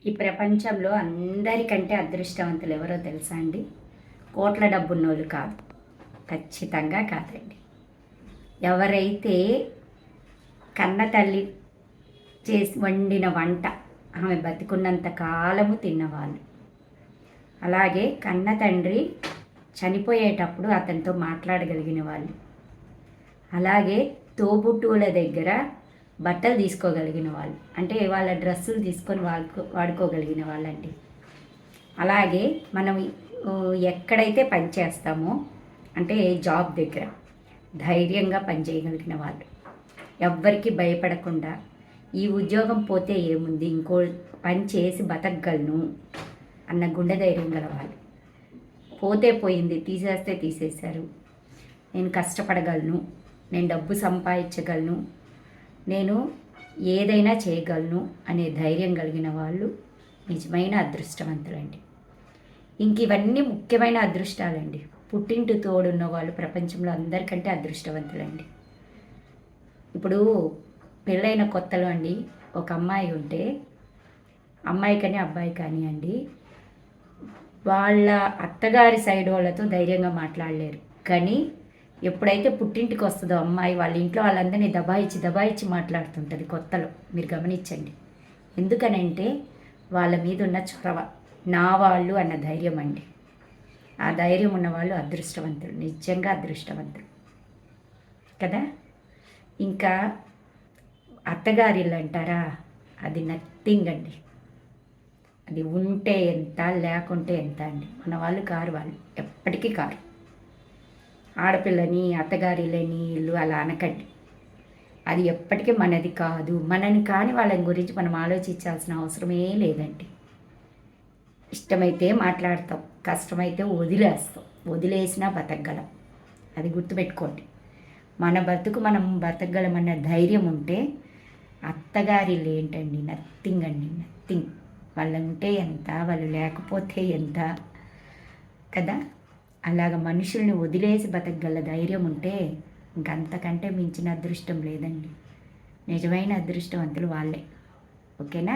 ఈ ప్రపంచంలో అందరికంటే అదృష్టవంతులు ఎవరో తెలుసా అండి? కోట్ల డబ్బున్నోళ్ళు కాదు. ఖచ్చితంగా కాదండి. ఎవరైతే కన్న తల్లి చేసి వండిన వంట ఆమె బతికున్నంత కాలము తిన్నవాళ్ళు, అలాగే కన్న తండ్రి చనిపోయేటప్పుడు అతనితో మాట్లాడగలిగిన వాళ్ళు, అలాగే తోబుట్టువుల దగ్గర బట్టలు తీసుకోగలిగిన వాళ్ళు, అంటే వాళ్ళ డ్రెస్సులు తీసుకొని వాడుకోగలిగిన వాళ్ళండి. అలాగే మనం ఎక్కడైతే పని చేస్తామో, అంటే జాబ్ దగ్గర ధైర్యంగా పనిచేయగలిగిన వాళ్ళు, ఎవ్వరికి భయపడకుండా ఈ ఉద్యోగం పోతే ఏముంది, ఇంకో పని చేసి బతకగలను అన్న గుండె ధైర్యం గల వాళ్ళు. పోతే పోయింది, తీసేస్తే తీసేశారు, నేను కష్టపడగలను, నేను డబ్బు సంపాదించగలను, నేను ఏదైనా చేయగలను అనే ధైర్యం కలిగిన వాళ్ళు నిజమైన అదృష్టవంతులండి. ఇంక ఇవన్నీ ముఖ్యమైన అదృష్టాలండి. పుట్టింటి తోడున్న వాళ్ళు ప్రపంచంలో అందరికంటే అదృష్టవంతులండి. ఇప్పుడు పెళ్ళైన కొత్తలో అండి ఒక అమ్మాయి ఉంటే, అమ్మాయి కానీ అబ్బాయి కానీ అండి, వాళ్ళ అత్తగారి సైడ్ వాళ్ళతో ధైర్యంగా మాట్లాడలేరు. కానీ ఎప్పుడైతే పుట్టింటికి వస్తుందో అమ్మాయి, వాళ్ళ ఇంట్లో వాళ్ళందరినీ దబాయిచ్చి మాట్లాడుతుంటుంది కొత్తలో. మీరు గమనించండి. ఎందుకనంటే వాళ్ళ మీద ఉన్న చొరవ, నా వాళ్ళు అన్న ధైర్యం అండి. ఆ ధైర్యం ఉన్నవాళ్ళు అదృష్టవంతులు, నిజంగా అదృష్టవంతులు కదా. ఇంకా అత్తగారిల్లు అంటారా, అది నథింగ్ అండి. అది ఉంటే ఎంత, లేకుంటే ఎంత అండి. మన వాళ్ళు కారు, వాళ్ళు ఎప్పటికీ కారు. ఆడపిల్లని అత్తగారిలని ఇల్లు అలా అనకండి. అది ఎప్పటికీ మనది కాదు. మనని కాని వాళ్ళ గురించి మనం ఆలోచించాల్సిన అవసరమే లేదండి. ఇష్టమైతే మాట్లాడతాం, కష్టమైతే వదిలేస్తాం. వదిలేసినా బతకగలం. అది గుర్తుపెట్టుకోండి. మన బతుకు మనం బతకగలమన్న ధైర్యం ఉంటే అత్తగారిల్లు ఏంటండి, నథింగ్ అండి, నథింగ్. వాళ్ళు ఉంటే ఎంత, వాళ్ళు లేకపోతే ఎంత కదా. అలాగ మనుషుల్ని వదిలేసి బతకగల ధైర్యం ఉంటే ఇంకంతకంటే మించిన అదృష్టం లేదండి. నిజమైన అదృష్టవంతులు వాళ్ళే. ఓకేనా?